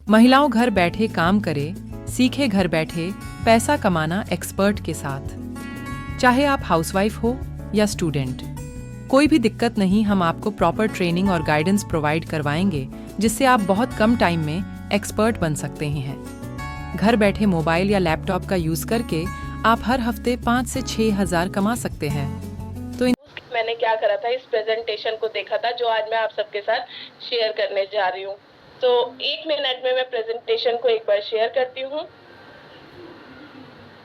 महिलाओं घर बैठे काम करे, सीखे घर बैठे पैसा कमाना एक्सपर्ट के साथ। चाहे आप हाउसवाइफ हो या स्टूडेंट, कोई भी दिक्कत नहीं, हम आपको प्रॉपर ट्रेनिंग और गाइडेंस प्रोवाइड करवाएंगे जिससे आप बहुत कम टाइम में एक्सपर्ट बन सकते हैं। घर बैठे मोबाइल या लैपटॉप का यूज करके आप हर हफ्ते 5 से 6 हज़ार कमा सकते हैं। तो मैंने क्या करा था, इस प्रेजेंटेशन को देखा था जो आज मैं आप सबके साथ शेयर करने जा रही हूँ। तो 1 मिनट में मैं प्रेजेंटेशन को एक बार शेयर करती हूँ।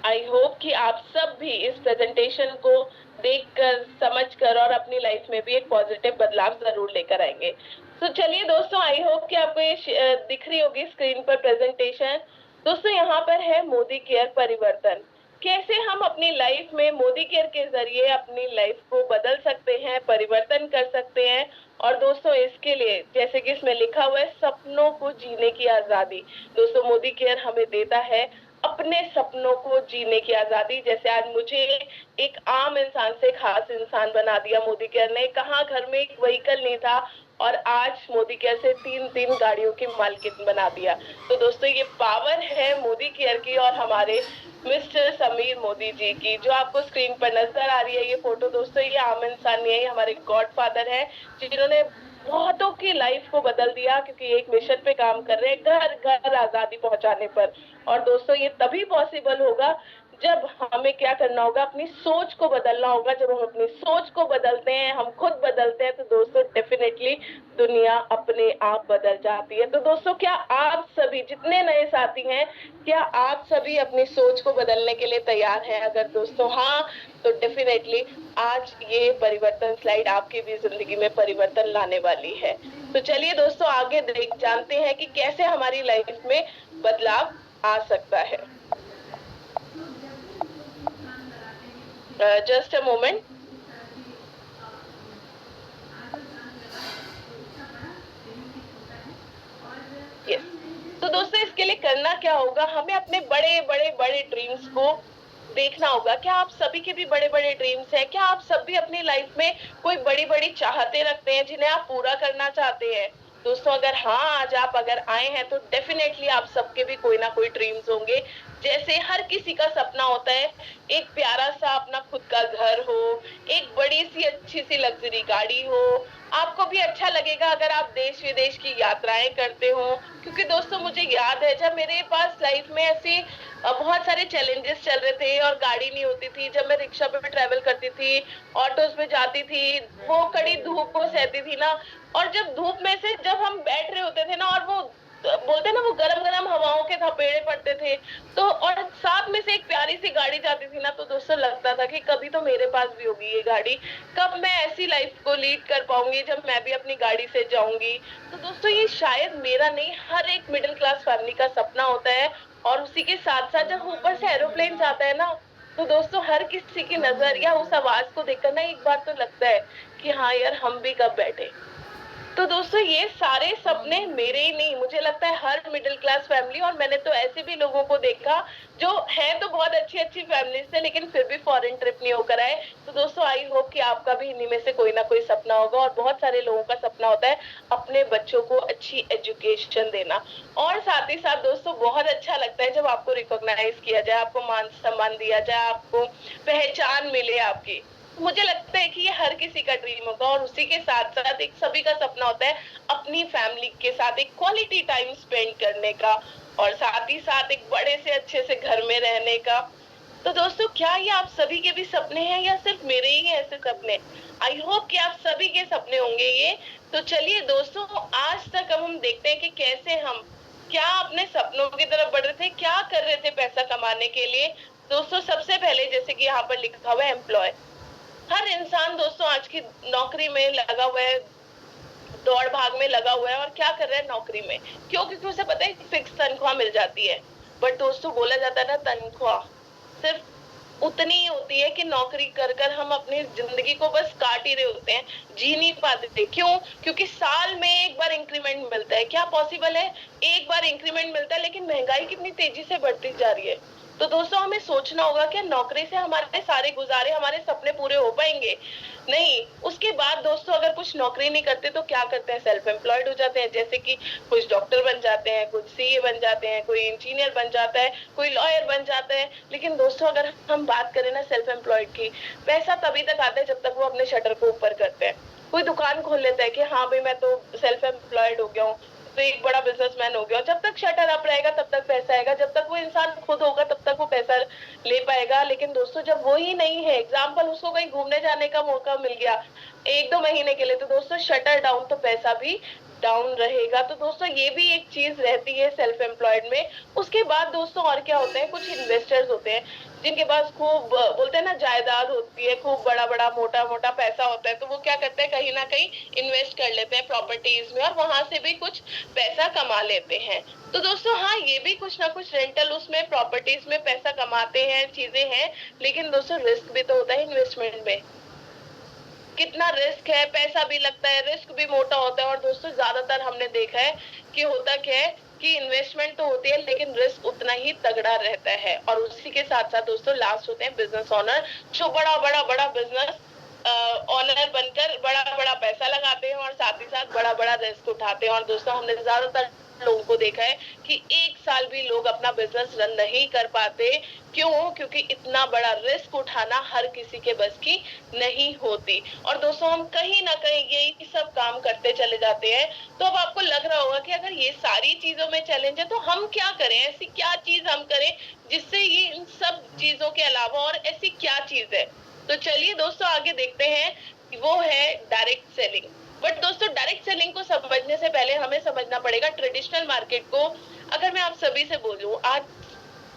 आई होप कि आप सब भी इस प्रेजेंटेशन को देखकर, समझकर और अपनी लाइफ में भी एक पॉजिटिव बदलाव जरूर लेकर आएंगे। तो चलिए दोस्तों, आई होप कि आपको ये दिख रही होगी स्क्रीन पर प्रेजेंटेशन। दोस्तों, यहाँ पर है मोदी केयर परिवर्तन। कैसे हम अपनी लाइफ में मोदी केयर के जरिए अपनी लाइफ को बदल सकते हैं, परिवर्तन कर सकते हैं। और दोस्तों, इसके लिए जैसे कि इसमें लिखा हुआ है, सपनों को जीने की आजादी। दोस्तों, मोदी केयर हमें देता है अपने सपनों को जीने की आजादी। जैसे आज मुझे एक आम इंसान से खास इंसान बना दिया मोदी केयर ने। कहाँ घर में एक व्हीकल नहीं था और आज मोदी केयर से 3 गाड़ियों की मालकिन बना दिया। तो दोस्तों, ये पावर है मोदी केयर की और हमारे मिस्टर समीर मोदी जी की, जो आपको स्क्रीन पर नजर आ रही है ये फोटो। दोस्तों, ये आम इंसान नहीं है, ये हमारे गॉडफादर है जिन्होंने बहुतों की लाइफ को बदल दिया, क्योंकि एक मिशन पे काम कर रहे हैं, घर घर आजादी पहुंचाने पर। और दोस्तों, ये तभी पॉसिबल होगा जब हमें क्या करना होगा, अपनी सोच को बदलना होगा। जब हम अपनी सोच को बदलते हैं, हम खुद बदलते हैं, तो दोस्तों डेफिनेटली दुनिया अपने आप बदल जाती है। तो दोस्तों, क्या आप सभी जितने नए साथी हैं, क्या आप सभी अपनी सोच को बदलने के लिए तैयार हैं? अगर दोस्तों हाँ, तो डेफिनेटली आज ये परिवर्तन स्लाइड आपकी भी जिंदगी में परिवर्तन लाने वाली है। तो चलिए दोस्तों, आगे देख जानते हैं कि कैसे हमारी लाइफ में बदलाव आ सकता है। Just a moment. यस। तो दोस्तों, इसके लिए करना क्या होगा, हमें अपने बड़े बड़े बड़े ड्रीम्स को देखना होगा। क्या आप सभी के भी बड़े बड़े ड्रीम्स हैं? क्या आप सब भी अपनी लाइफ में कोई बड़ी बड़ी चाहते रखते हैं जिन्हें आप पूरा करना चाहते हैं? दोस्तों, अगर हाँ, आज आप अगर आए हैं तो डेफिनेटली आप सबके भी कोई ना कोई ड्रीम्स होंगे। जैसे हर किसी का सपना होता है एक प्यारा सा अपना खुद का घर हो, एक बड़ी सी अच्छी सी लग्जरी गाड़ी हो। आपको भी अच्छा लगेगा अगर आप देश विदेश की यात्राएं करते हो, क्योंकि दोस्तों मुझे याद है जब मेरे पास लाइफ में ऐसे बहुत सारे चैलेंजेस चल रहे थे और गाड़ी नहीं होती थी, जब मैं रिक्शा पे ट्रेवल करती थी, ऑटोज में जाती थी, वो कड़ी धूप को सहती थी ना। और जब धूप में से जब हम बैठ रहे होते थे ना, और वो बोलते हैं ना, वो गरम गरम हवाओं के थपेड़े पड़ते थे, तो और साथ में से एक प्यारी सी गाड़ी जाती थी ना, तो दोस्तों लगता था कि कभी तो मेरे पास भी होगी ये गाड़ी। कब मैं ऐसी लाइफ को लीड कर पाऊंगी जब मैं भी अपनी गाड़ी से जाऊंगी। तो दोस्तों, ये शायद मेरा नहीं, हर एक मिडिल क्लास फैमिली का सपना होता है। और उसी के साथ साथ जब ऊपर से एरोप्लेन आता है ना, तो दोस्तों हर किसी की नजर या उस आवाज को देखकर ना एक बार तो लगता है कि हाँ यार, हम भी कब बैठे। तो दोस्तों, ये सारे सपने मेरे ही नहीं, मुझे लगता है हर मिडिल क्लास फैमिली, और मैंने तो ऐसे भी लोगों को देखा जो है तो बहुत अच्छी अच्छी फैमिली से, लेकिन फिर भी फॉरेन ट्रिप नहीं होकर आए। तो दोस्तों, आई होप कि आपका भी इन्हीं में से कोई ना कोई सपना होगा। और बहुत सारे लोगों का सपना होता है अपने बच्चों को अच्छी एजुकेशन देना। और साथ ही साथ दोस्तों, बहुत अच्छा लगता है जब आपको रिकॉग्नाइज किया जाए, आपको मान सम्मान दिया जाए, आपको पहचान मिले आपकी। मुझे लगता है कि ये हर किसी का ड्रीम होगा। और उसी के साथ साथ एक सभी का सपना होता है अपनी फैमिली के साथ एक क्वालिटी टाइम स्पेंड करने का, और साथ ही साथ एक बड़े से अच्छे से घर में रहने का। तो दोस्तों, क्या ये आप सभी के भी सपने हैं या सिर्फ मेरे ही ऐसे सपने? आई होप कि आप सभी के सपने होंगे ये। तो चलिए दोस्तों, आज तक अब हम देखते हैं कि कैसे हम क्या अपने सपनों की तरफ बढ़ रहे थे, क्या कर रहे थे पैसा कमाने के लिए। दोस्तों, सबसे पहले जैसे कि यहाँ पर लिखा हुआ है एम्प्लॉय। हर इंसान दोस्तों आज की नौकरी में लगा हुआ है, दौड़ भाग में लगा हुआ है। और क्या कर रहा है नौकरी में? क्यों? क्योंकि उसे पता है फिक्स तनख्वाह मिल जाती है। बट दोस्तों, बोला जाता है ना, तनख्वाह सिर्फ उतनी ही होती है कि नौकरी कर कर हम अपनी जिंदगी को बस काट ही रहे होते हैं, जी नहीं पाते। क्यों? क्योंकि साल में एक बार इंक्रीमेंट मिलता है। क्या पॉसिबल है? एक बार इंक्रीमेंट मिलता है, लेकिन महंगाई कितनी तेजी से बढ़ती जा रही है। तो दोस्तों, हमें सोचना होगा कि नौकरी से हमारे सारे गुजारे, हमारे सपने पूरे हो पाएंगे? नहीं। उसके बाद दोस्तों अगर कुछ नौकरी नहीं करते तो क्या करते हैं, सेल्फ एम्प्लॉयड हो जाते हैं। जैसे कि कुछ डॉक्टर बन जाते हैं, कुछ सीए बन जाते हैं, कोई इंजीनियर बन जाता है, कोई लॉयर बन जाता है। लेकिन दोस्तों अगर हम बात करें ना सेल्फ एम्प्लॉयड की, पैसा तभी तक आता है जब तक वो अपने शटर को ऊपर करते हैं। कोई दुकान खोल लेता है कि हाँ भाई मैं तो सेल्फ एम्प्लॉयड हो गया हूँ, तो एक बड़ा बिजनेसमैन हो गया। जब तक शटर अप रहेगा तब तक पैसा आएगा, जब तक वो इंसान खुद होगा तब तक वो पैसा ले पाएगा। लेकिन दोस्तों जब वो ही नहीं है, एग्जाम्पल उसको कहीं घूमने जाने का मौका मिल गया 1-2 महीने के लिए, तो दोस्तों शटर डाउन तो पैसा भी डाउन रहेगा। तो दोस्तों ये भी एक चीज रहती है सेल्फ एम्प्लॉयड में। उसके बाद दोस्तों और क्या होते हैं, कुछ इन्वेस्टर्स होते हैं जिनके पास खूब बोलते हैं ना जायदाद होती है, खूब बड़ा बड़ा मोटा मोटा पैसा होता है। तो वो क्या करते हैं, कहीं ना कहीं इन्वेस्ट कर लेते हैं प्रॉपर्टीज में और वहां से भी कुछ पैसा कमा लेते हैं। तो दोस्तों हाँ, ये भी कुछ ना कुछ रेंटल उसमें प्रॉपर्टीज में पैसा कमाते हैं, चीजें हैं। लेकिन दोस्तों रिस्क भी तो होता है इन्वेस्टमेंट में, कितना रिस्क है, पैसा भी लगता है, रिस्क भी मोटा होता है। और दोस्तों ज्यादातर हमने देखा है कि होता क्या है कि इन्वेस्टमेंट तो होती है लेकिन रिस्क उतना ही तगड़ा रहता है। और उसी के साथ साथ दोस्तों लास्ट होते हैं बिजनेस ओनर, जो बड़ा बड़ा बड़ा बिजनेस ऑनर बनकर बड़ा बड़ा पैसा लगाते हैं और साथ ही साथ बड़ा बड़ा रिस्क उठाते हैं। और दोस्तों हमने ज्यादातर लोगों को देखा है कि 1 साल भी लोग अपना बिजनेस रन नहीं कर पाते। क्यों? क्योंकि इतना बड़ा रिस्क उठाना हर किसी के बस की नहीं होती। और दोस्तों हम कहीं ना कहीं यही सब काम करते चले जाते हैं। तो अब आपको लग रहा होगा कि अगर ये सारी चीजों में चैलेंज है तो हम क्या करें, ऐसी क्या चीज हम करें जिससे ये इन सब चीजों के अलावा और ऐसी क्या चीज है। तो चलिए दोस्तों आगे देखते हैं, वो है डायरेक्ट सेलिंग। बट दोस्तों डायरेक्ट सेलिंग को समझने से पहले हमें समझना पड़ेगा ट्रेडिशनल मार्केट को। अगर मैं आप सभी से बोलूं, आज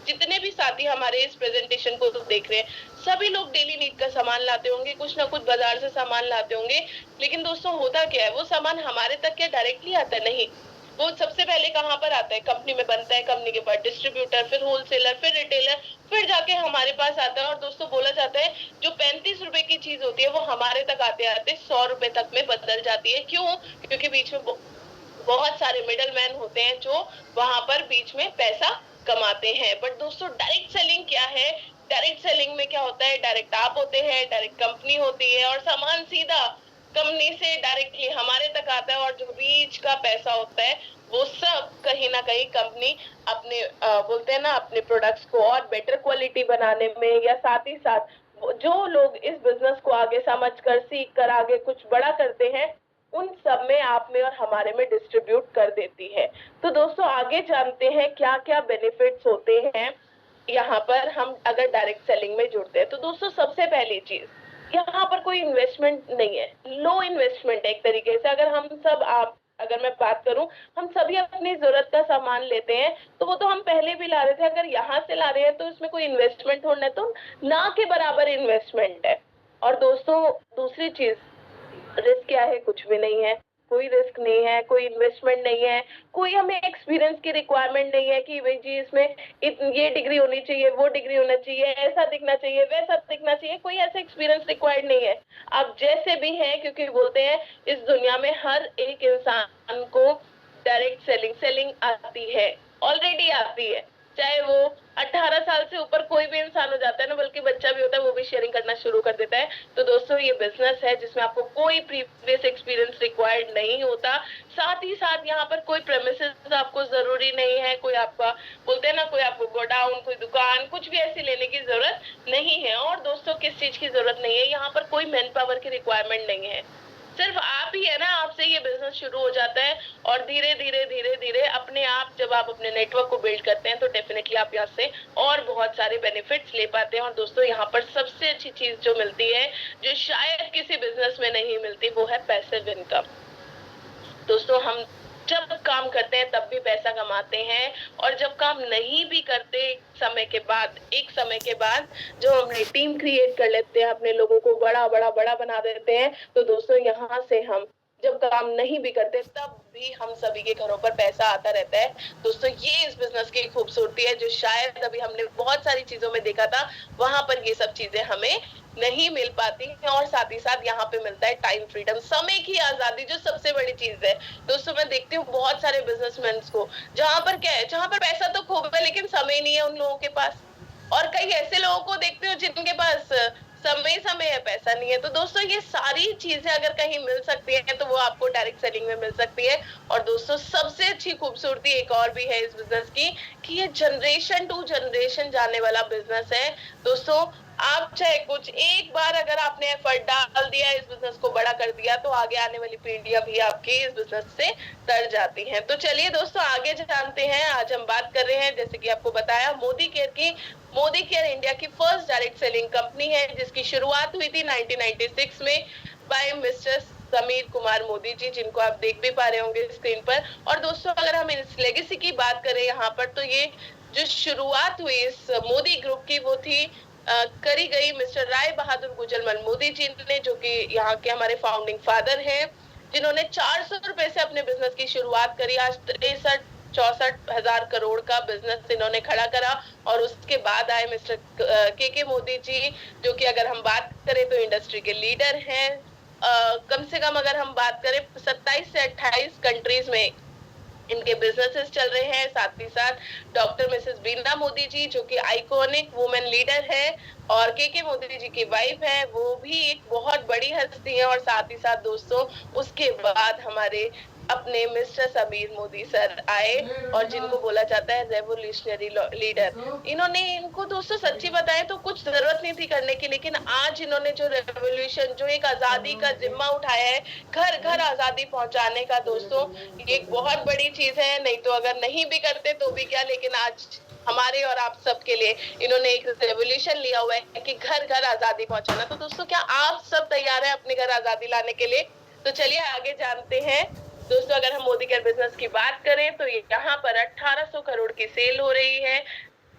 जितने भी साथी हमारे इस प्रेजेंटेशन को तो देख रहे हैं, सभी लोग डेली नीड का सामान लाते होंगे, कुछ ना कुछ बाजार से सामान लाते होंगे। लेकिन दोस्तों होता क्या है, वो सामान हमारे तक क्या डायरेक्टली आता है? नहीं, वो सबसे पहले कहाँ पर आता है, कंपनी में बनता है, कंपनी के बाद डिस्ट्रीब्यूटर, फिर होलसेलर, फिर रिटेलर, फिर जाके हमारे पास आता है। और दोस्तों बोला जाता है जो 35 रुपए की चीज होती है वो हमारे तक आते आते 100 रुपए तक में बदल जाती है। क्यों? क्योंकि बीच में बहुत सारे मिडल मैन होते हैं जो वहां पर बीच में पैसा कमाते हैं। बट दोस्तों डायरेक्ट सेलिंग क्या है? डायरेक्ट सेलिंग में क्या होता है, डायरेक्ट आप होते हैं, डायरेक्ट कंपनी होती है और सामान सीधा कंपनी से डायरेक्टली हमारे तक आता है। और जो बीच का पैसा होता है वो सब कहीं ना कहीं कंपनी अपने बोलते हैं ना अपने प्रोडक्ट्स को और बेटर क्वालिटी बनाने में, या साथ ही साथ जो लोग इस बिजनेस को आगे समझकर सीख कर आगे कुछ बड़ा करते हैं, उन सब में आप में और हमारे में डिस्ट्रीब्यूट कर देती है। तो दोस्तों आगे जानते हैं क्या क्या बेनिफिट्स होते हैं यहाँ पर हम अगर डायरेक्ट सेलिंग में जुड़ते हैं। तो दोस्तों सबसे पहली चीज, यहाँ पर कोई इन्वेस्टमेंट नहीं है, लो इन्वेस्टमेंट है एक तरीके से। अगर हम सब आप अगर मैं बात करूं, हम सभी अपनी जरूरत का सामान लेते हैं तो वो तो हम पहले भी ला रहे थे, अगर यहाँ से ला रहे हैं तो इसमें कोई इन्वेस्टमेंट होना है, तो ना के बराबर इन्वेस्टमेंट है। और दोस्तों दूसरी चीज, रिस्क क्या है? कुछ भी नहीं है, कोई रिस्क नहीं है, कोई इन्वेस्टमेंट नहीं है, कोई हमें एक्सपीरियंस की रिक्वायरमेंट नहीं है कि भाई जी इसमें ये डिग्री होनी चाहिए, वो डिग्री होना चाहिए, ऐसा दिखना चाहिए, वैसा दिखना चाहिए, कोई ऐसा एक्सपीरियंस रिक्वायर्ड नहीं है। आप जैसे भी हैं, क्योंकि बोलते हैं इस दुनिया में हर एक इंसान को डायरेक्ट सेलिंग आती है, ऑलरेडी आती है। चाहे वो 18 साल से ऊपर कोई भी इंसान हो जाता है ना, बल्कि बच्चा भी होता है, वो भी शेयरिंग करना शुरू कर देता है। तो दोस्तों ये बिजनेस है जिसमें आपको कोई प्रीवियस एक्सपीरियंस रिक्वायर्ड नहीं होता। साथ ही साथ यहाँ पर कोई प्रेमिसेस आपको जरूरी नहीं है, कोई आपका बोलते हैं ना कोई आपको गोडाउन, कोई दुकान, कुछ भी ऐसी लेने की जरूरत नहीं है। और दोस्तों किस चीज की जरूरत नहीं है, यहाँ पर कोई मैन पावर की रिक्वायरमेंट नहीं है, सिर्फ आप ही है ना, आपसे ये बिजनेस शुरू हो जाता है। और धीरे धीरे धीरे धीरे अपने आप जब आप अपने नेटवर्क को बिल्ड करते हैं तो डेफिनेटली आप यहाँ से और बहुत सारे बेनिफिट्स ले पाते हैं। और दोस्तों यहाँ पर सबसे अच्छी चीज जो मिलती है, जो शायद किसी बिजनेस में नहीं मिलती, वो है पैसिव इनकम। दोस्तों हम जब काम करते हैं तब भी पैसा कमाते हैं, और जब काम नहीं भी करते एक समय के बाद जो हमने टीम क्रिएट कर लेते हैं, अपने लोगों को बड़ा बड़ा बड़ा बना देते हैं। तो दोस्तों यहाँ से हम जब काम नहीं भी करते तब भी हम सभी के घरों पर पैसा आता रहता है। दोस्तों ये इस बिजनेस की खूबसूरती है, जो शायद अभी हमने बहुत सारी चीजों में देखा था, वहां पर ये सब चीजें हमें नहीं मिल पाती है। और साथ ही साथ यहाँ पे मिलता है टाइम फ्रीडम, समय की आजादी, जो सबसे बड़ी चीज है। दोस्तों मैं देखती हूँ बहुत सारे बिजनेसमैन को, जहाँ पर क्या है, जहाँ पर पैसा तो खूब है लेकिन समय नहीं है उन लोगों के पास। और कई ऐसे लोगों को देखते हो जिनके पास समय समय है, पैसा नहीं है। तो दोस्तों ये सारी चीजें अगर कहीं मिल सकती हैं तो वो आपको डायरेक्ट सेलिंग में मिल सकती है। और दोस्तों सबसे अच्छी खूबसूरती एक और भी है इस बिजनेस की कि ये जनरेशन टू जनरेशन जाने वाला बिजनेस है। दोस्तों आप चाहे कुछ एक बार अगर आपने एफर्ट डाल दिया, इस बिजनेस को बड़ा कर दिया, तो आगे आने वाली पीढ़ियां भी आपकी इस बिजनेस से तर जाती हैं। तो चलिए दोस्तों आगे जानते हैं। आज हम बात कर रहे हैं, जैसे कि आपको बताया, मोदी केयर की। मोदी केयर इंडिया की फर्स्ट डायरेक्ट सेलिंग कंपनी है जिसकी शुरुआत हुई थी 1996 में बाय मिस्टर समीर कुमार मोदी जी, जिनको आप देख भी पा रहे होंगे स्क्रीन पर। और दोस्तों अगर हम इस लेगेसी की बात करें यहाँ पर, तो ये जो शुरुआत हुई इस मोदी ग्रुप की वो थी करी गई मिस्टर राय बहादुर गुजरमल मोदी जी ने, जो कि यहाँ के हमारे फाउंडिंग फादर हैं, जिन्होंने 400 रुपए से अपने बिजनेस की शुरुआत करी। आज 63-64 करोड़ का बिजनेस इन्होंने खड़ा करा। और उसके बाद आए मिस्टर के मोदी जी, जो कि अगर हम बात करें तो इंडस्ट्री के लीडर हैं। कम से कम अगर हम बात करें 27 से 28 कंट्रीज में इनके बिजनेसेस चल रहे हैं। साथ ही साथ डॉक्टर मिसेस बीना मोदी जी, जो कि आइकॉनिक वुमेन लीडर है और के मोदी जी की वाइफ है, वो भी एक बहुत बड़ी हस्ती है। और साथ ही साथ दोस्तों उसके बाद हमारे अपने मिस्टर समीर मोदी सर आए, और जिनको बोला जाता है रेवोल्यूशनरी लीडर। इन्होंने, इनको दोस्तों सच्ची बताएं तो कुछ जरूरत नहीं थी करने की, लेकिन आज इन्होंने जो रेवोल्यूशन, जो एक आजादी का जिम्मा उठाया है, घर घर आजादी पहुंचाने का, दोस्तों ये एक बहुत बड़ी चीज है। नहीं तो अगर नहीं भी करते तो भी क्या, लेकिन आज हमारे और आप सबके लिए इन्होंने एक रेवोल्यूशन लिया हुआ है कि घर घर आजादी पहुंचाना। तो दोस्तों क्या आप सब तैयार हैं अपने घर आजादी लाने के लिए? तो चलिए आगे जानते हैं। दोस्तों अगर हम मोदी केयर बिजनेस की बात करें तो यहाँ पर 1800 करोड़ की सेल हो रही है।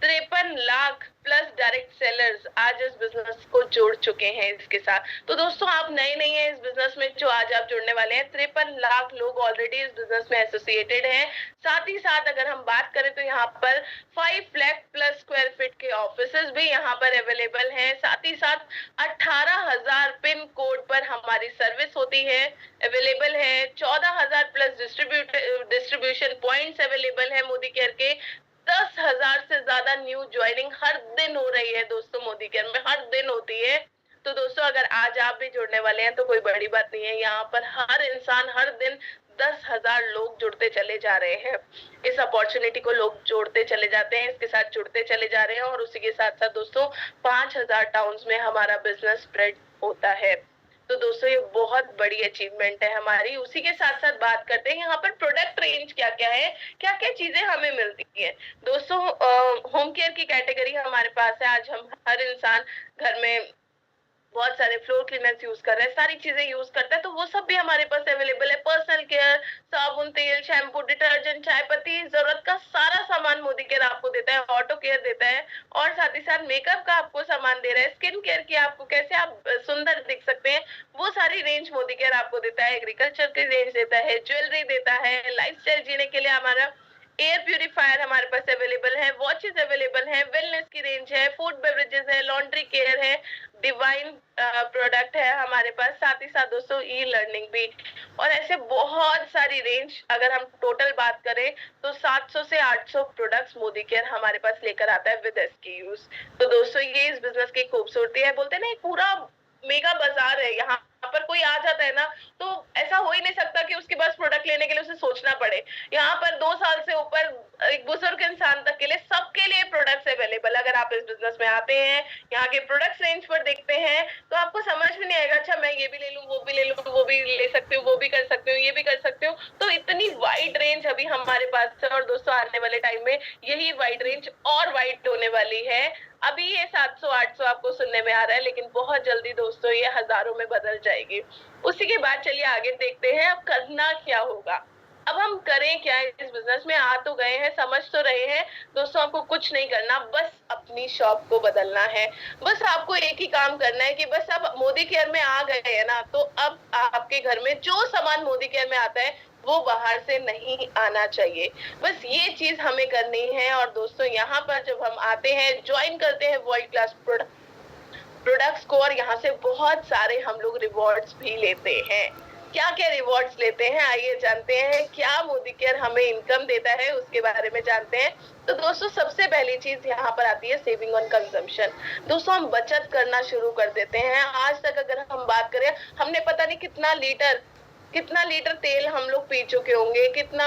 53 लाख प्लस डायरेक्ट सेलर्स आज इस बिजनेस को जोड़ चुके हैं इसके साथ। तो दोस्तों आप नए नहीं है इस बिजनेस में, जो आज आप जुड़ने वाले हैं। 53 लाख लोग ऑलरेडी इस बिजनेस में एसोसिएटेड हैं। साथ ही साथ अगर हम बात करें तो यहाँ पर 5 लाख प्लस स्क्वायर फीट के ऑफिसेस भी यहाँ पर अवेलेबल हैं। साथ ही साथ 18,000 पिन कोड पर हमारी सर्विस होती है, अवेलेबल है। 14,000 प्लस डिस्ट्रीब्यूशन पॉइंट्स अवेलेबल है मोदी केयर के। 10,000 से ज्यादा न्यू ज्वाइनिंग हर दिन हो रही है दोस्तों, मोदी केयर में हर दिन होती है। तो दोस्तों अगर आज आप भी जुड़ने वाले हैं तो कोई बड़ी बात नहीं है। यहाँ पर हर इंसान हर दिन 10,000 लोग जुड़ते चले जा रहे हैं। इस अपॉर्चुनिटी को लोग जोड़ते चले जाते हैं, इसके साथ जुड़ते चले जा रहे हैं। और उसी के साथ साथ दोस्तों 5,000 टाउन्स में हमारा बिजनेस स्प्रेड होता है। तो दोस्तों ये बहुत बड़ी अचीवमेंट है हमारी। उसी के साथ साथ बात करते हैं यहाँ पर प्रोडक्ट रेंज क्या क्या है, क्या क्या चीजें हमें मिलती है। दोस्तों होम केयर की कैटेगरी हमारे पास है। आज हम हर इंसान घर में बहुत सारे फ्लोर क्लीनर्स यूज कर रहे हैं, सारी चीजें यूज करता है, तो वो सब भी हमारे पास अवेलेबल है। पर्सनल केयर, साबुन, तेल, शैम्पू, डिटर्जेंट, चाय पत्ती, जरूरत का सारा सामान मोदी केयर आपको देता है। ऑटो केयर देता है और साथ ही साथ मेकअप का आपको सामान दे रहा है। स्किन केयर की आपको कैसे आप सुंदर दिख सकते हैं वो सारी रेंज मोदी केयर आपको देता है। एग्रीकल्चर की रेंज देता है, ज्वेलरी देता है, लाइफस्टाइल जीने के लिए हमारा एयर प्यूरिफायर हमारे पास अवेलेबल है, वॉचेस अवेलेबल है, वेलनेस की रेंज है, फूड बेवरेजेस है, लॉन्ड्री केयर है, डिवाइन प्रोडक्ट है हमारे पास। साथ ही साथ दोस्तों ई लर्निंग भी, और ऐसे बहुत सारी रेंज। अगर हम टोटल बात करें तो 700 से 800 प्रोडक्ट्स मोदी केयर हमारे पास लेकर आता है विद SKUs। तो दोस्तों ये इस बिजनेस की खूबसूरती है। बोलते हैं ना एक पूरा मेगा बाजार है। यहाँ पर कोई आ जाता है ना तो ऐसा हो ही नहीं सकता कि उसके पास प्रोडक्ट लेने के लिए उसे सोचना पड़े। यहाँ पर 2 साल से ऊपर एक बुजुर्ग इंसान तक के लिए, सबके लिए प्रोडक्ट्स अवेलेबल। अगर आप इस बिजनेस में आते हैं, यहाँ के प्रोडक्ट्स रेंज पर देखते हैं, तो आपको समझ में नहीं आएगा अच्छा मैं ये भी ले लूं, वो भी ले लूं, वो भी ले सकते हो, वो भी कर सकते हो, ये भी कर सकते हो। तो इतनी वाइड रेंज अभी हमारे पास है। और दोस्तों आने वाले टाइम में यही वाइड रेंज और वाइड होने वाली है। अभी ये 700-800 आपको सुनने में आ रहा है, लेकिन बहुत जल्दी दोस्तों ये हजारों में बदल जाएगी। उसी के बाद चलिए आगे देखते हैं अब करना क्या होगा। अब हम करें क्या इस बिजनेस में? आ तो गए हैं, समझ तो रहे हैं दोस्तों। आपको कुछ नहीं करना, बस अपनी शॉप को बदलना है। बस आपको एक ही काम करना है कि बस अब मोदी केयर में आ गए हैं ना, तो अब आपके घर में जो सामान मोदी केयर में आता है वो बाहर से नहीं आना चाहिए। बस ये चीज हमें करनी है। और दोस्तों यहाँ पर जब हम आते हैं, ज्वाइन करते हैं वर्ल्ड क्लास प्रोडक्ट्स को, और यहाँ से बहुत सारे हम लोग रिवॉर्ड्स भी लेते हैं। क्या क्या रिवॉर्ड्स लेते हैं, आइए जानते हैं। क्या मोदी केयर हमें इनकम देता है, उसके बारे में जानते हैं। तो दोस्तों, सबसे पहली चीज यहाँ पर आती है सेविंग ऑन कंजम्पशन। दोस्तों, हम बचत करना शुरू कर देते हैं। आज तक अगर हम बात करें, हमने पता नहीं कितना लीटर तेल हम लोग पी चुके होंगे, कितना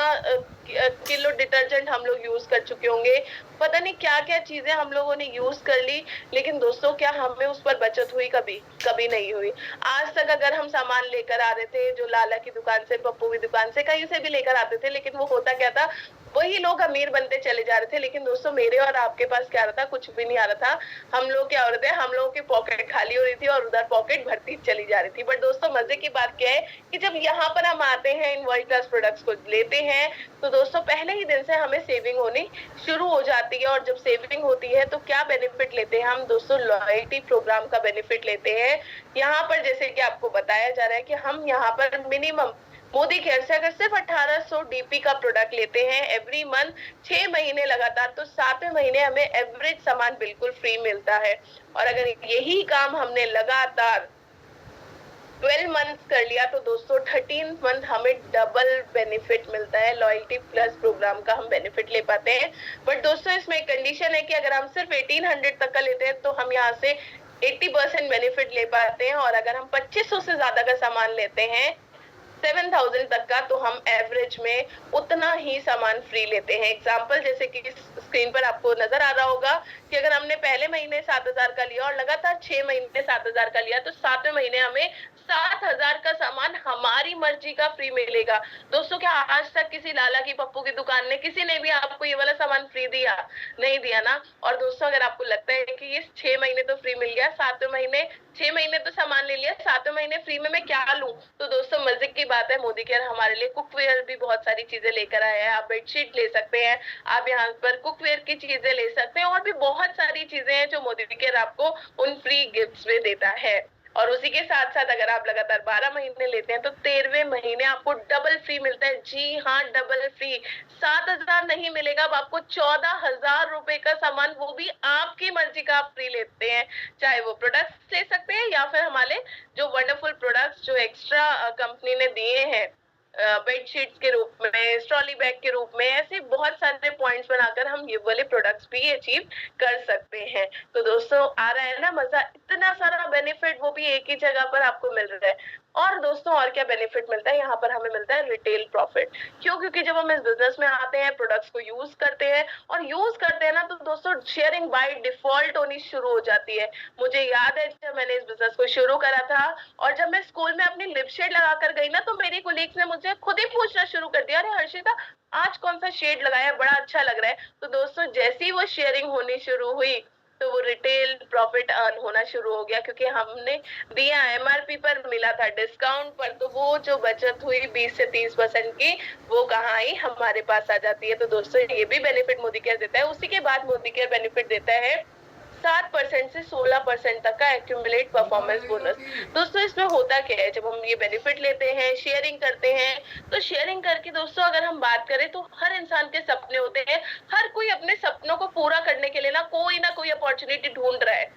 किलो डिटर्जेंट हम लोग यूज कर चुके होंगे, पता नहीं क्या क्या चीजें हम लोगों ने यूज कर ली। लेकिन दोस्तों, क्या हमें उस पर बचत हुई? कभी कभी नहीं हुई। आज तक अगर हम सामान लेकर आ रहे थे, जो लाला की दुकान से, पप्पू की दुकान से, कहीं से भी लेकर आते थे, लेकिन वो होता क्या था, वही लोग अमीर बनते चले जा रहे थे। लेकिन दोस्तों, मेरे और आपके पास क्या आ रहा था? कुछ भी नहीं आ रहा था। हम लोग क्या हो रहे थे, हम लोगों की पॉकेट खाली हो रही थी और उधर पॉकेट भरती चली जा रही थी। बट दोस्तों, मजे की बात क्या है कि जब यहाँ पर हम आते हैं, इन वर्ल्ड क्लास प्रोडक्ट्स को लेते हैं, तो दोस्तों पहले ही दिन से हमें सेविंग होनी शुरू हो जाती है। और जब सेविंग होती है तो क्या बेनिफिट लेते हैं हम? दोस्तों, लॉयल्टी प्रोग्राम का बेनिफिट लेते हैं। यहाँ पर जैसे कि आपको बताया जा रहा है कि हम यहाँ पर मिनिमम मोदी केयर से अगर सिर्फ 1800 डीपी का प्रोडक्ट लेते हैं एवरी मंथ, 6 महीने लगातार, तो 7वें महीने हमें एवरेज सामान बिल्कुल फ्री मिलता है। और अगर यही काम हमने लगातार 12 मंथ्स कर लिया, तो दोस्तों 13 मंथ हमें डबल बेनिफिट मिलता है। लॉयल्टी प्लस प्रोग्राम का हम बेनिफिट ले पाते हैं। बट दोस्तों, इसमें एक कंडीशन है कि अगर हम सिर्फ 1800 तक का लेते हैं, तो हम यहाँ से 80% बेनिफिट ले पाते हैं। और अगर हम 2500 से ज्यादा का सामान लेते हैं, 7000 तक का, तो हम एवरेज में उतना ही सामान फ्री लेते हैं। एग्जाम्पल जैसे कि स्क्रीन पर आपको नजर आ रहा होगा कि अगर हमने पहले महीने 7000 का लिया और लगातार 6 महीने 7000 का लिया, तो 7वें महीने हमें 7000 का सामान हमारी मर्जी का फ्री मिलेगा। दोस्तों, क्या आज तक किसी लाला की, पप्पू की दुकान ने, किसी ने भी आपको ये वाला सामान फ्री दिया? नहीं दिया ना। और दोस्तों, अगर आपको लगता है कि ये 6 महीने तो फ्री मिल गया, 7वें महीने, 6 महीने तो सामान ले लिया, 7वें महीने फ्री में मैं क्या लूं? तो दोस्तों, मजे की बात है, मोदी केयर हमारे लिए कुकवेयर भी बहुत सारी चीजें लेकर आया है। आप बेडशीट ले सकते हैं, आप यहाँ पर कुकवेयर की चीजें ले सकते हैं, और भी बहुत सारी चीजें हैं जो मोदी केयर आपको उन फ्री गिफ्ट्स में देता है। और उसी के साथ साथ अगर आप लगातार 12 महीने लेते हैं, तो 13वें महीने आपको डबल फ्री मिलता है। जी हाँ, डबल फ्री। 7000 नहीं मिलेगा, अब आपको 14000 रुपए का सामान, वो भी आपकी मर्जी का, आप फ्री लेते हैं। चाहे वो प्रोडक्ट्स ले सकते हैं, या फिर हमारे जो वंडरफुल प्रोडक्ट्स जो एक्स्ट्रा कंपनी ने दिए हैं, बेडशीट्स के रूप में, ट्रॉली बैग के रूप में, ऐसे बहुत सारे पॉइंट्स बनाकर हम ये वाले प्रोडक्ट्स भी अचीव कर सकते हैं। तो दोस्तों, आ रहा है ना मजा? इतना सारा बेनिफिट, वो भी एक ही जगह पर आपको मिल रहा है। और दोस्तों, और क्या बेनिफिट मिलता है? यहाँ पर हमें मिलता है रिटेल प्रॉफिट। क्यों? क्योंकि जब हम इस बिजनेस में आते हैं, प्रोडक्ट्स को यूज करते हैं, और यूज करते हैं ना, तो दोस्तों शेयरिंग बाय डिफॉल्ट होनी शुरू हो जाती है। मुझे याद है जब मैंने इस बिजनेस को शुरू करा था, और जब मैं स्कूल में अपनी लिप शेड लगा कर गई ना, तो मेरी कोलीग्स ने मुझे खुद ही पूछना शुरू कर दिया, अरे हर्षिता, आज कौन सा शेड लगाया, बड़ा अच्छा लग रहा है। तो दोस्तों, जैसी ही वो शेयरिंग होनी शुरू हुई, तो वो रिटेल प्रॉफिट अर्न होना शुरू हो गया, क्योंकि हमने दिया एमआरपी पर, मिला था डिस्काउंट पर, तो वो जो बचत हुई 20 से 30% की, वो कहाँ आई? हमारे पास आ जाती है। तो दोस्तों, ये भी बेनिफिट मोदी केयर देता है। उसी के बाद मोदी केयर बेनिफिट देता है 7% से 16% तक का एक्यूमुलेट परफॉर्मेंस बोनस। दोस्तों, इसमें होता क्या है? जब हम ये बेनिफिट लेते हैं, शेयरिंग करते हैं, तो शेयरिंग करके दोस्तों अगर हम बात करें, तो हर इंसान के सपने होते हैं। हर कोई अपने सपनों को पूरा करने के लिए ना कोई अपॉर्चुनिटी ढूंढ रहा है,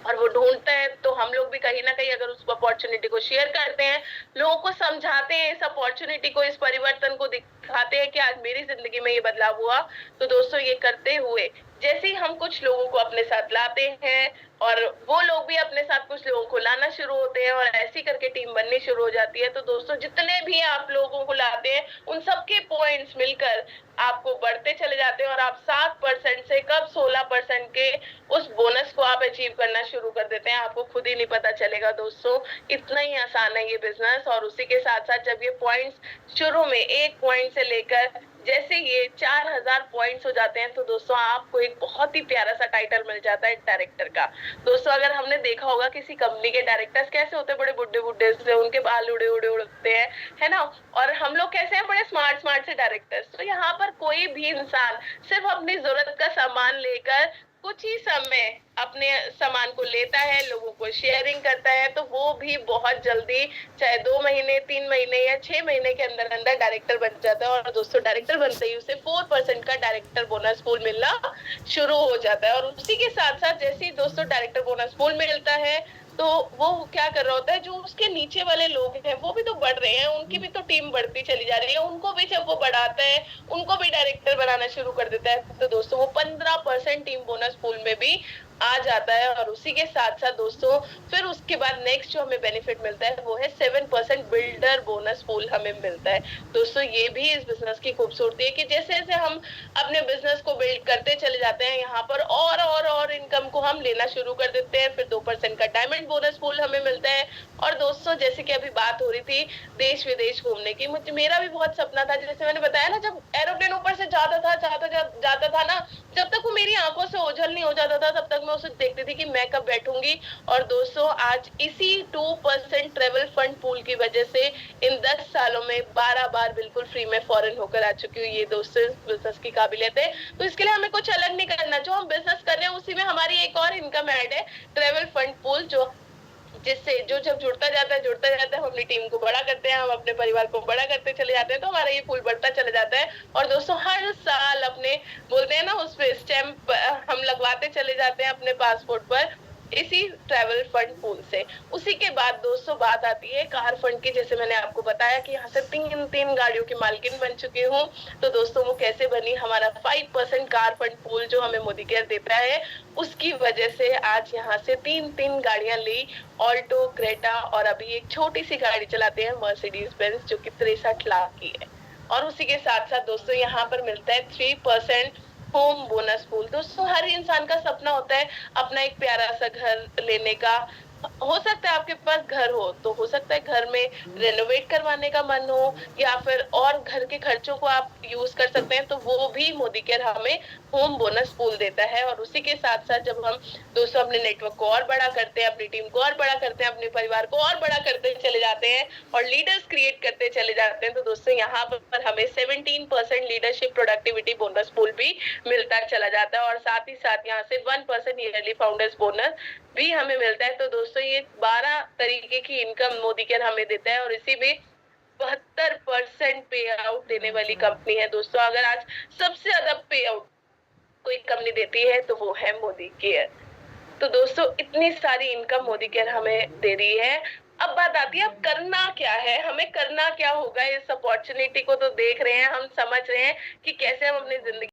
और वो ढूंढता है। तो हम लोग भी कहीं ना कहीं अगर उस अपॉर्चुनिटी को शेयर करते हैं, लोगों को समझाते हैं, इस अपॉर्चुनिटी को, इस परिवर्तन को दिखाते हैं कि आज मेरी जिंदगी में ये बदलाव हुआ, तो दोस्तों ये करते हुए जैसे ही हम कुछ लोगों को अपने साथ लाते हैं, और वो लोग भी अपने साथ कुछ लोगों को लाना शुरू होते हैं, और ऐसी करके टीम बननी शुरू हो जाती है। तो दोस्तों, जितने भी आप लोगों को लाते हैं, उन सबके पॉइंट्स मिलकर आपको बढ़ते चले जाते हैं, और आप 7% से कब 16% के उस बोनस को आप अचीव करना शुरू कर देते हैं, आपको खुद ही नहीं पता चलेगा। दोस्तों, इतना ही आसान है ये बिजनेस। और उसी के साथ साथ जब ये पॉइंट्स शुरू में 1 पॉइंट से लेकर जैसे ये 4000 पॉइंट्स हो जाते हैं, तो दोस्तों आपको एक बहुत ही प्यारा सा टाइटल मिल जाता है डायरेक्टर का। दोस्तों, अगर हमने देखा होगा किसी कंपनी के डायरेक्टर्स कैसे होते हैं, बड़े बुड्ढे बुड्ढे से, उनके बाल उड़े उड़े उड़ते हैं, है ना। और हम लोग कैसे हैं, बड़े स्मार्ट स्मार्ट से डायरेक्टर्स। तो यहाँ पर कोई भी इंसान सिर्फ अपनी जरूरत का सामान लेकर कुछ ही समय अपने सामान को लेता है, लोगों को शेयरिंग करता है, तो वो भी बहुत जल्दी, चाहे 2 महीने, 3 महीने या 6 महीने के अंदर अंदर डायरेक्टर बन जाता है। और दोस्तों, डायरेक्टर बनते ही उसे 4% का डायरेक्टर बोनस पूल मिलना शुरू हो जाता है। और उसी के साथ साथ जैसे ही दोस्तों डायरेक्टर बोनस पूल मिलता है, तो वो क्या कर रहा होता है, जो उसके नीचे वाले लोग हैं वो भी तो बढ़ रहे हैं, उनकी भी तो टीम बढ़ती चली जा रही है, उनको भी जब वो बढ़ाता है, उनको भी डायरेक्टर बनाना शुरू कर देता है, तो दोस्तों वो 15% टीम बोनस पूल में भी आ जाता है। और उसी के साथ साथ दोस्तों फिर उसके बाद नेक्स्ट जो हमें बेनिफिट मिलता है वो है 7% बिल्डर बोनस पूल हमें मिलता है। दोस्तों ये भी इस बिजनेस की खूबसूरती है कि जैसे जैसे हम अपने बिजनेस को बिल्ड करते चले जाते हैं, यहाँ पर और इनकम को हम लेना शुरू कर देते हैं। फिर 2% का डायमंड बोनस पूल हमें मिलता है। और दोस्तों जैसे कि अभी बात हो रही थी देश विदेश घूमने की, मुझे मेरा भी बहुत सपना था, जैसे मैंने बताया ना, जब एरोप्लेन ऊपर से जाता था ना, जब तक वो मेरी आंखों से ओझल नहीं हो जाता था तब तक मैं उसे देखती थी कि मैं कब बैठूंगी। और दोस्तों आज इसी 2% ट्रेवल फंड पूल की वजह से इन 10 सालों में 12 बार बिल्कुल फ्री में फॉरेन होकर आ चुकी हूँ। ये दोस्तों बिजनेस की काबिलियत है। तो इसके लिए हमें कुछ अलग नहीं करना, जो हम बिजनेस कर रहे हैं उसी में हमारी एक और इनकम ऐड है, ट्रेवल फंड पूल, जो जिससे जो जब जुड़ता जाता है हम अपनी टीम को बड़ा करते हैं, हम अपने परिवार को बड़ा करते चले जाते हैं, तो हमारा ये पूल बढ़ता चला जाता है। और दोस्तों हर साल अपने, बोलते हैं ना, उस पे स्टैंप हम लगवाते चले जाते हैं अपने पासपोर्ट पर, इसी ट्रैवल फंड पूल से। उसी के बाद दोस्तों बात आती है कार फंड की। जैसे मैंने आपको बताया कि यहाँ से 3 गाड़ियों की मालकिन बन चुकी हूँ। तो दोस्तों वो कैसे बनी, हमारा 5% कार फंड पूल जो हमें मोदी केयर देता है, उसकी वजह से आज यहाँ से 3 गाड़ियां ली, ऑल्टो, क्रेटा, और अभी एक छोटी सी गाड़ी चलाते हैं मर्सिडीज बेंज, जो कि 63 लाख की है। और उसी के साथ साथ दोस्तों यहाँ पर मिलता है 3% होम बोनस पूल। दोस्तों हर इंसान का सपना होता है अपना एक प्यारा सा घर लेने का। हो सकता है आपके पास घर हो, तो हो सकता है घर में रेनोवेट करवाने का मन हो, या फिर और घर के खर्चों को आप यूज कर सकते हैं, तो वो भी मोदी केयर हमें होम बोनस पूल देता है। और उसी के साथ साथ जब हम दोस्तों अपने नेटवर्क को और बड़ा करते हैं, अपनी टीम को और बड़ा करते हैं, अपने परिवार को और बड़ा करते चले जाते हैं और लीडर्स क्रिएट करते चले जाते हैं, तो दोस्तों यहाँ पर हमें 17% लीडरशिप प्रोडक्टिविटी बोनस पूल भी मिलता चला जाता है। और साथ ही साथ यहाँ से 1% ईयरली फाउंडर्स बोनस भी हमें मिलता है। तो दोस्तों ये 12 तरीके की इनकम मोदी केयर हमें देता है, और इसी में 72% पे आउट देने वाली कंपनी है। दोस्तों अगर आज सबसे ज्यादा पे आउट कोई कंपनी देती है तो वो है मोदी केयर। तो दोस्तों इतनी सारी इनकम मोदी केयर हमें दे रही है। अब बात आती है अब करना क्या है, हमें करना क्या होगा। इस अपॉर्चुनिटी को तो देख रहे हैं, हम समझ रहे हैं कि कैसे हम अपनी जिंदगी